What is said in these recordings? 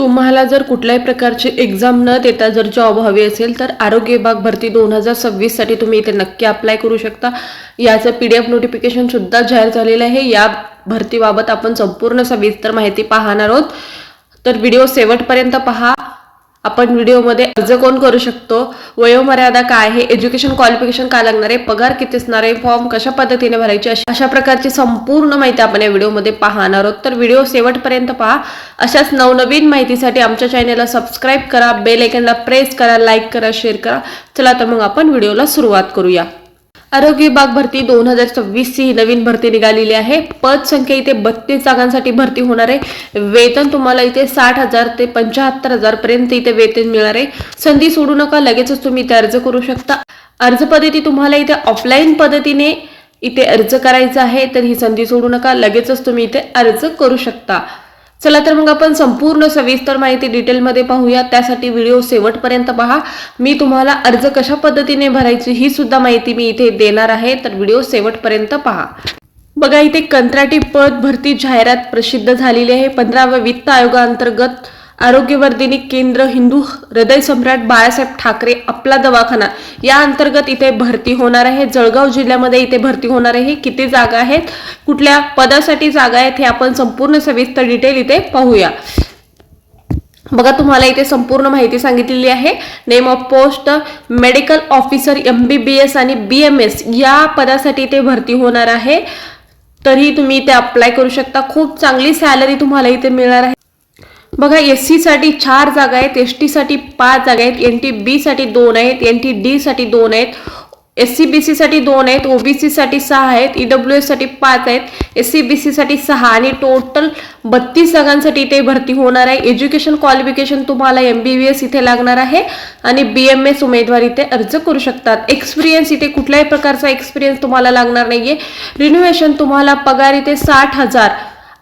तुम्हाला जर कुठल्याही प्रकारची एक्झाम न देता जर जॉब हवी असेल तर आरोग्य विभाग भरती 2026 साठी तुम्ही इथे नक्की अप्लाय करू शकता। याचं PDF नोटिफिकेशन सुद्धा जाहीर झालेलं आहे। या भरतीबाबत आपण संपूर्ण सविस्तर माहिती पाहणार आहोत, तर व्हिडिओ शेवटपर्यंत पहा। आपण व्हिडिओमध्ये अर्ज कोण करू शकतो, वयोमर्यादा काय आहे, एज्युकेशन क्वालिफिकेशन काय लागणार आहे, पगार किती असणार आहे, फॉर्म कशा पद्धतीने भरायचे, अशा प्रकारची संपूर्ण माहिती आपण या व्हिडिओमध्ये पाहणार आहोत। तर व्हिडिओ शेवटपर्यंत पहा। अशाच नवनवीन माहितीसाठी आमच्या चॅनलला सबस्क्राइब करा, बेल आयकॉनला प्रेस करा, लाईक करा, शेअर करा। चला तर मग आपण व्हिडिओला सुरुवात करूया। आरोग्य विभाग भरती 2026 ही नवीन भरती निघालेली आहे। पद संख्या इथे 32 जागांसाठी भरती होणार आहे। वेतन तुम्हाला इथे 60,000 ते 75,000 पर्यंत इथे वेतन मिळणार आहे। संधी सोडू नका, लगेचच तुम्ही इथे अर्ज करू शकता। अर्ज पद्धती तुम्हाला इथे ऑफलाईन पद्धतीने इथे अर्ज करायचा आहे, तर ही संधी सोडू नका, लगेचच तुम्ही इथे अर्ज करू शकता। चला तर मग आपण संपूर्ण सविस्तर माहिती डिटेलमध्ये पाहूया। त्यासाठी व्हिडिओ शेवटपर्यंत पहा। मी तुम्हाला अर्ज कशा पद्धतीने भरायची ही सुद्धा माहिती मी इथे देणार आहे, तर व्हिडिओ शेवटपर्यंत पहा। बघा, इथे कंत्राटी पद भरती जाहिरात प्रसिद्ध झालेली आहे। 15व्या वित्त आयोगाअंतर्गत आरोग्यवर्धिनी केंद्र हिंदू हृदय सम्राट बाळासाहेब ठाकरे आपला दवाखाना या अंतर्गत इथे भरती होणार आहे। जळगाव जिल्ह्यामध्ये इथे भरती होणार आहे। किती जागा आहेत, कुठल्या पदासाठी जागा आहेत, हे आपण संपूर्ण सविस्तर डिटेल इथे पाहूया। बघा, तुम्हाला इथे संपूर्ण माहिती सांगितलेली आहे। Name of post medical officer MBBS आणि BMS या पदासाठी इथे भरती होणार आहे, तरी तुम्ही इथे अप्लाय करू शकता। खूप चांगली सॅलरी तुम्हाला इथे मिळणार आहे। बघा, SC साठी 4 जागा आहेत, ST साठी 5 जागा आहेत, NTB साठी 2 आहेत, NTD साठी 2 आहेत, SCBC साठी 2 आहेत, OBC साठी 6 आहेत, EWS साठी 5 आहेत, SCBC साठी 6 आणि टोटल 32 जागांसाठी इथे भरती होणार आहे। एज्युकेशन क्वालिफिकेशन तुम्हाला MBBS इथे लागणार आहे आणि BMS उमेदवार इथे अर्ज करू शकतात। एक्सपिरियन्स इथे कुठल्याही प्रकारचा एक्सपिरियन्स तुम्हाला लागणार नाहीये। रिन्युएशन तुम्हाला पगार इथे 60,000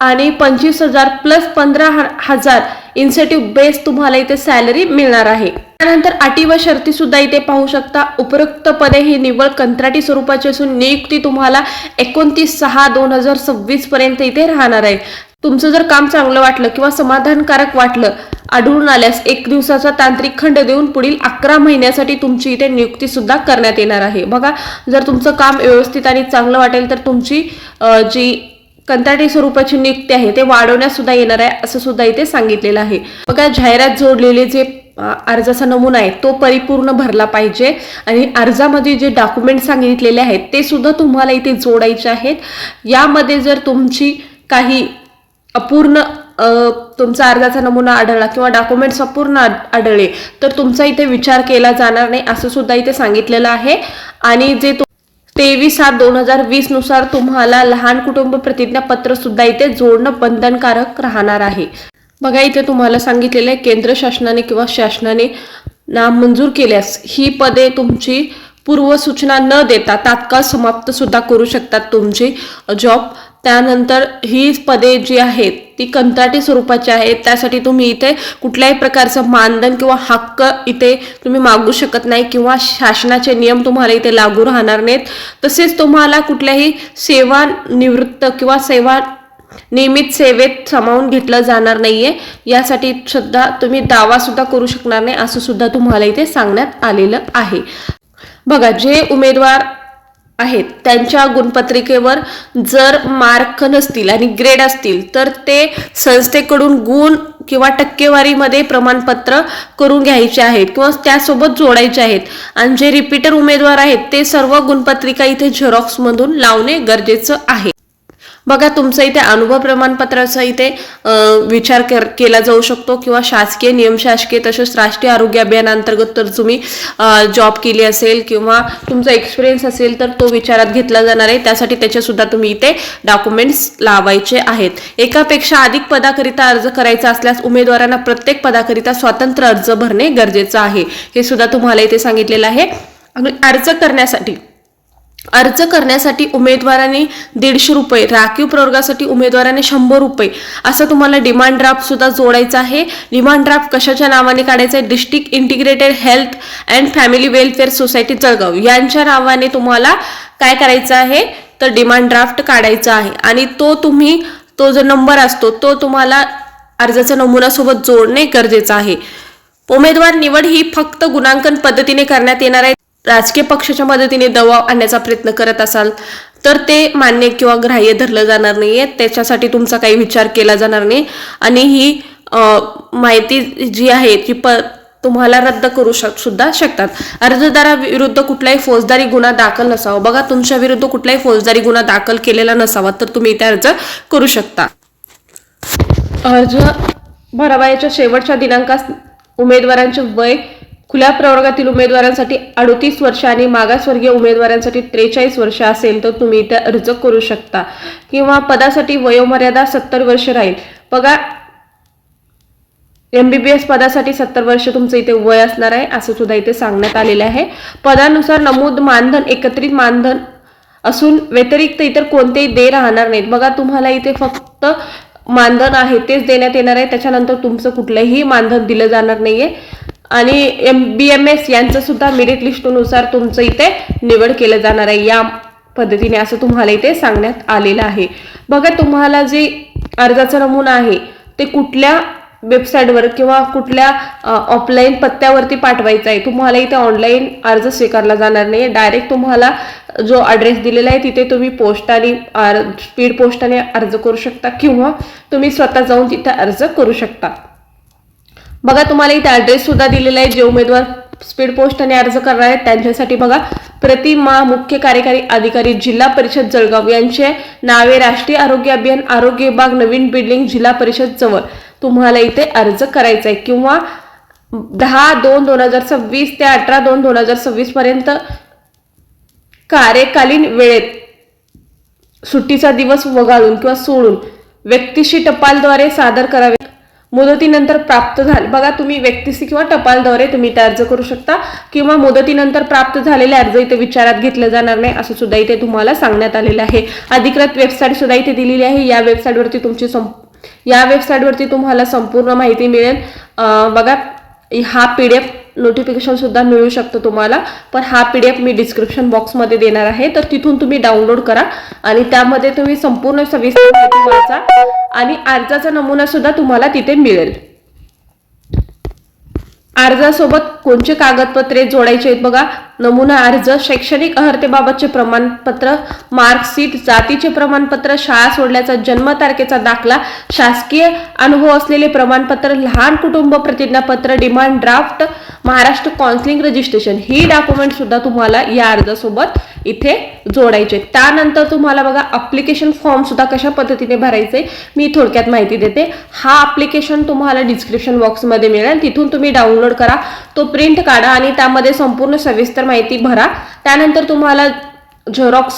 आणि 25,000 प्लस 15,000 इन्सेंटिव्ह बेस तुम्हाला इथे सॅलरी मिळणार आहे। त्यानंतर अटी व शर्ती सुद्धा इथे पाहू शकता। उपरोक्त पदे ही निव्वळ कंत्राटी स्वरूपाची असून नियुक्ती तुम्हाला 29/6/2026 पर्यंत इथे राहणार आहे। तुमचं जर काम चांगलं वाटलं किंवा समाधानकारक वाटलं, आढळून आल्यास 1 दिवसाचा तांत्रिक खंड देऊन पुढील 11 महिन्यासाठी तुमची इथे नियुक्ती सुद्धा करण्यात येणार आहे। बघा, जर तुमचं काम व्यवस्थित आणि चांगलं वाटेल तर तुमची जी कंत्राटी स्वरूपाची नियुक्ती आहे ते वाढवण्यास सुद्धा येणार आहे, असं सुद्धा इथे सांगितलेलं आहे। बघा, जाहिरात जोडलेले जे अर्जाचा नमुना आहे तो परिपूर्ण भरला पाहिजे आणि अर्जामध्ये जे डॉक्युमेंट सांगितलेले आहेत ते सुद्धा तुम्हाला इथे जोडायचे आहेत। यामध्ये जर तुमची काही अपूर्ण तुमचा अर्जाचा नमुना आढळला किंवा डॉक्युमेंट्स अपूर्ण आढळले तर तुमचा इथे विचार केला जाणार नाही, असं सुद्धा इथे सांगितलेलं आहे। आणि जे 23/7/2020 नुसार तुम्हाला लहान कुटुंब प्रतिज्ञापत्र सुद्धा इथे जोडणं बंधनकारक राहणार आहे। बघा, इथे तुम्हाला सांगितलेलं आहे केंद्र शासनाने किंवा शासनाने नामंजूर केल्यास ही पदे तुमची पूर्व सूचना न देता तात्काळ समाप्त सुद्धा करू शकतात तुमची जॉब। त्यानंतर ही पदे जी आहेत ती कंत्राटी स्वरूपाची आहेत, त्यासाठी तुम्ही इथे कुठल्याही प्रकारचं मानधन किंवा हक्क इथे तुम्ही मागू शकत नाही किंवा शासनाचे नियम तुम्हाला इथे लागू राहणार नाहीत। तसेच तुम्हाला कुठल्याही सेवा निवृत्त किंवा नियमित सेवेत सामावून घेतलं जाणार नाहीये, यासाठी सुद्धा तुम्ही दावा सुद्धा करू शकणार नाही, असं सुद्धा तुम्हाला इथे सांगण्यात आलेलं आहे। बघा, जे उमेदवार आहेत त्यांच्या गुणपत्रिकेवर जर मार्क नसतील आणि ग्रेड असतील तर ते संस्थेकडून गुण किंवा टक्केवारीमध्ये प्रमाणपत्र करून घ्यायचे आहेत किंवा त्यासोबत जोडायचे आहेत। आणि जे रिपीटर उमेदवार आहेत ते सर्व गुणपत्रिका इथे झेरॉक्स मधून लावणे गरजेचं आहे। बघा, तुमचं इथे अनुभव प्रमाणपत्राचा इथे विचार केला जाऊ शकतो किंवा शासकीय नियमशासकीय तसेच राष्ट्रीय आरोग्य अभियानांतर्गत तर तुम्ही जॉब केली असेल किंवा तुमचा एक्सपिरियन्स असेल तर तो विचारात घेतला जाणार आहे। त्यासाठी त्याचे सुद्धा तुम्ही इथे डॉक्युमेंट्स लावायचे आहेत। एकापेक्षा अधिक पदाकरिता अर्ज करायचा असल्यास उमेदवारांना प्रत्येक पदाकरिता स्वतंत्र अर्ज भरणे गरजेचं आहे, हे सुद्धा तुम्हाला इथे सांगितलेलं आहे। अर्ज करण्यासाठी उमेदवारांनी 150 रुपये, राखीव प्रवर्गासाठी उमेदवारांनी 100 रुपये असं तुम्हाला डिमांड ड्राफ्ट सुद्धा जोडायचा आहे। डिमांड ड्राफ्ट कशाच्या नावाने काढायचा आहे, district integrated health and family welfare society Jalgaon यांच्या नावाने तुम्हाला काय करायचं आहे तर डिमांड ड्राफ्ट काढायचा आहे। आणि तो जो नंबर असतो तो तुम्हाला अर्जाचा नमुना सोबत जोडणे गरजेचं आहे. उमेदवार निवड ही फक्त गुणांकन पद्धतीने करण्यात येणार आहे. राजकीय पक्षाच्या मदतीने दबाव आणण्याचा प्रयत्न करत असाल तर ते मान्य किंवा ग्राह्य धरलं जाणार नाहीये. त्याच्यासाठी तुमचा काही विचार केला जाणार नाही आणि ही माहिती जी आहे ती तुम्हाला रद्द करू सुद्धा शकतात. अर्जदाराविरुद्ध कुठलाही फौजदारी गुन्हा दाखल नसावा. बघा, तुमच्या विरुद्ध कुठलाही फौजदारी गुन्हा दाखल केलेला नसावा तर तुम्ही इथे अर्ज करू शकता. अर्ज भरावयाच्या शेवटच्या दिनांकास उमेदवारांचे वय खुल्या प्रवर्गातील उमेदवारांसाठी 38 वर्ष आणि मागासवर्गीय उमेदवारांसाठी 43 वर्ष असेल तर तुम्ही इथे अर्ज करू शकता. किंवा पदासाठी वयोमर्यादा 70 वर्ष राहील. बघा, MBBS पदासाठी 70 वर्ष तुमचं इथे वय असणार आहे असं सुद्धा इथे सांगण्यात आलेलं आहे. पदानुसार नमूद मानधन एकत्रित मानधन असून व्यतिरिक्त इतर कोणतेही दे राहणार नाहीत. बघा, तुम्हाला इथे फक्त मानधन आहे तेच देण्यात येणार आहे. त्याच्यानंतर तुमचं कुठलंही मानधन दिलं जाणार नाहीये. आणि MBMS यांचं सुद्धा मेरिट लिस्टनुसार तुमचं इथे निवड केलं जाणार आहे या पद्धतीने असं तुम्हाला इथे सांगण्यात आलेलं आहे. बघा, तुम्हाला जे अर्जाचा नमुना आहे ते कुठल्या वेबसाईटवर किंवा कुठल्या ऑफलाईन पत्त्यावरती पाठवायचा आहे. तुम्हाला इथे ऑनलाईन अर्ज स्वीकारला जाणार नाही. डायरेक्ट तुम्हाला जो ॲड्रेस दिलेला आहे तिथे तुम्ही पोस्टाने स्पीड पोस्टाने अर्ज करू शकता किंवा तुम्ही स्वतः जाऊन तिथे अर्ज करू शकता. बघा, तुम्हाला इथे ॲड्रेस सुद्धा दिलेला आहे. जे उमेदवार स्पीड पोस्टाने अर्ज करणार आहेत त्यांच्यासाठी बघा, प्रतिमा मुख्य कार्यकारी अधिकारी जिल्हा परिषद जळगाव यांचे नावे राष्ट्रीय आरोग्य अभियान आरोग्य विभाग नवीन बिल्डिंग जिल्हा परिषद जवळ तुम्हाला इथे अर्ज करायचा आहे. किंवा 10/2/2026 ते 18/2/2026 पर्यंत कार्यकालीन वेळेत सुट्टीचा दिवस वगळून किंवा सोडून व्यक्तिशी टपालद्वारे सादर करावे. मुदतीनंतर प्राप्त झाले. बघा, तुम्ही व्यक्तिशी किंवा टपालद्वारे तुम्ही इथे अर्ज करू शकता किंवा मुदतीनंतर प्राप्त झालेले अर्ज इथे विचारात घेतले जाणार नाही असं सुद्धा इथे तुम्हाला सांगण्यात आलेलं आहे. अधिकृत वेबसाईट सुद्धा इथे दिलेली आहे. या वेबसाईटवरती तुम्हाला संपूर्ण माहिती मिळेल. बघा, हा PDF नोटिफिकेशन सुद्धा मिळू शकतो तुम्हाला, पण हा PDF मी डिस्क्रिप्शन बॉक्समध्ये देणार आहे तर तिथून तुम्ही डाउनलोड करा आणि त्यामध्ये तुम्ही संपूर्ण सविस्तर माहिती वाचा आणि अर्जाचा नमुना सुद्धा तुम्हाला तिथे मिळेल. अर्जासोबत कोणते कागदपत्रे जोडायचे आहेत? बघा, नमुना अर्ज, शैक्षणिक अर्हतेबाबतचे प्रमाणपत्र, मार्कशीट, जातीचे प्रमाणपत्र, शाळा सोडल्याचा जन्मतारखेचा दाखला, शासकीय अनुभव असलेले प्रमाणपत्र, लहान कुटुंब प्रतिज्ञापत्र, demand draft, Maharashtra counselling registration ही डॉक्युमेंट सुद्धा तुम्हाला या अर्जासोबत इथे जोडायचे. त्यानंतर तुम्हाला बघा ऍप्लिकेशन फॉर्म सुद्धा कशा पद्धतीने भरायचे मी थोडक्यात माहिती देते. हा ऍप्लिकेशन तुम्हाला डिस्क्रिप्शन बॉक्समध्ये मिळेल, तिथून तुम्ही डाउनलोड करा, तो प्रिंट काढा आणि त्यामध्ये संपूर्ण सविस्तर माहिती भरा. त्यानंतर तुम्हाला झेरॉक्स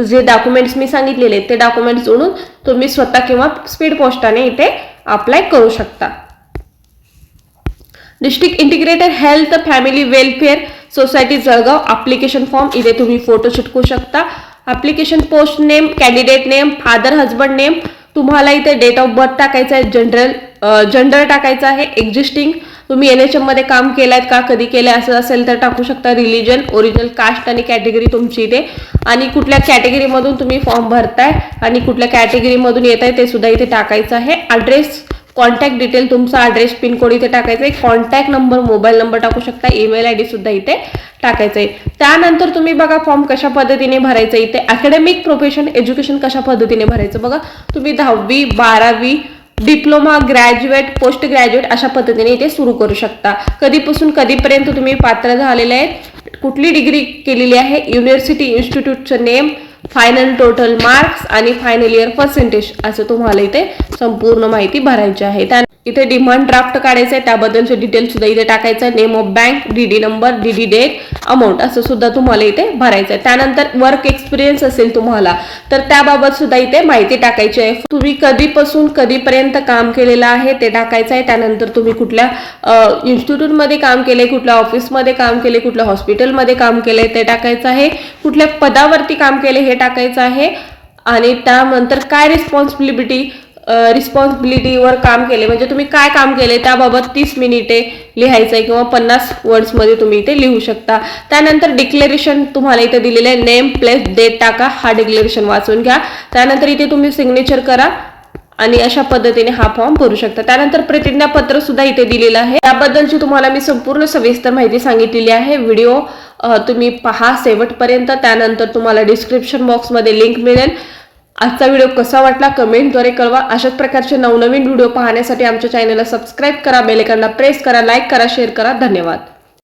जे डॉक्युमेंट्स मी सांगितलेले ते डॉक्युमेंट्स जोडून तुम्ही स्वतः किंवा स्पीड पोस्टाने इथे अप्लाय करू शकता. District integrated health family welfare society Jalgaon application form, इथे तुम्ही फोटो चिटकू शकता. Application post name, candidate name, father husband name, तुम्हाला इथे डेट ऑफ बर्थ टाकायचा आहे, जेंडर टाकायचा आहे, एक्झिस्टिंग तुम्ही NHM मध्ये काम केलायत का, कधी केलंय असं असेल तर टाकू शकता. रिलीजन, ओरिजिनल कास्ट आणि कॅटेगरी तुमची इथे आणि कुठल्या कॅटेगरीमधून तुम्ही फॉर्म भरताय आणि कुठल्या कॅटेगरीमधून येत आहे ते सुद्धा इथे टाकायचं आहे. ॲड्रेस, कॉन्टॅक्ट डिटेल, तुमचा ॲड्रेस, पिनकोड इथे टाकायचा आहे. कॉन्टॅक्ट नंबर, मोबाईल नंबर टाकू शकता. ईमेल ID सुद्धा इथे टाकायचं आहे. त्यानंतर तुम्ही बघा फॉर्म कशा पद्धतीने भरायचं, इथे अकॅडमिक प्रोफेशन एज्युकेशन कशा पद्धतीने भरायचं. बघा, तुम्ही 10वी 12वी डिप्लोमा, ग्रॅज्युएट, पोस्ट ग्रॅज्युएट अशा पद्धतीने इथे सुरू करू शकता. कधीपासून कधीपर्यंत तुम्ही पात्र झालेले आहेत, कुठली डिग्री केलेली आहे, युनिव्हर्सिटी इन्स्टिट्यूटचं नेम, फायनल टोटल मार्क्स आणि फायनल इयर पर्सेंटेज असं तुम्हाला इथे संपूर्ण माहिती भरायची आहे. इथे डिमांड ड्राफ्ट काढायचं आहे, त्याबद्दलचे डिटेल सुद्धा इथे टाकायचं आहे. Name of bank, DD number, DD date, amount असं सुद्धा तुम्हाला इथे भरायचं आहे. त्यानंतर वर्क एक्सपिरियन्स असेल तुम्हाला तर त्याबाबत सुद्धा इथे माहिती टाकायची आहे. तुम्ही कधीपासून कधीपर्यंत काम केलेलं आहे ते टाकायचं आहे. त्यानंतर तुम्ही कुठल्या इन्स्टिट्यूटमध्ये काम केले, कुठल्या ऑफिसमध्ये काम केले, कुठल्या हॉस्पिटलमध्ये काम केले ते टाकायचं आहे. कुठल्या पदावरती काम केले हे टाकायचं आहे आणि त्यानंतर काय रिस्पॉन्सिबिलिटीवर काम केले म्हणजे तुम्ही काय काम केले त्याबाबत 30 मिनिटे लिहायचं आहे किंवा 50 वर्ड्समध्ये तुम्ही इथे लिहू शकता. त्यानंतर डिक्लेरेशन तुम्हाला इथे दिलेलं आहे, नेम, प्लेस, डेट टाका, हा डिक्लेरेशन वाचून घ्या. त्यानंतर इथे तुम्ही सिग्नेचर करा आणि अशा पद्धतीने हा फॉर्म भरू शकता। त्यानंतर प्रतिज्ञापत्र सुद्धा इथे दिलेलं आहे, याबद्दलची तुम्हाला मी संपूर्ण सविस्तर माहिती सांगितलेली आहे। व्हिडिओ तुम्ही पहा शेवटपर्यंत, त्यानंतर तुम्हाला डिस्क्रिप्शन बॉक्समध्ये लिंक मिळेल। आजचा व्हिडिओ कसा वाटला कमेंटद्वारे कळवा। अशाच प्रकारचे नवनवीन व्हिडिओ पाहण्यासाठी आमच्या चॅनलला सबस्क्राईब करा, बेल आयकॉनला प्रेस करा, लाईक करा, शेअर करा। धन्यवाद।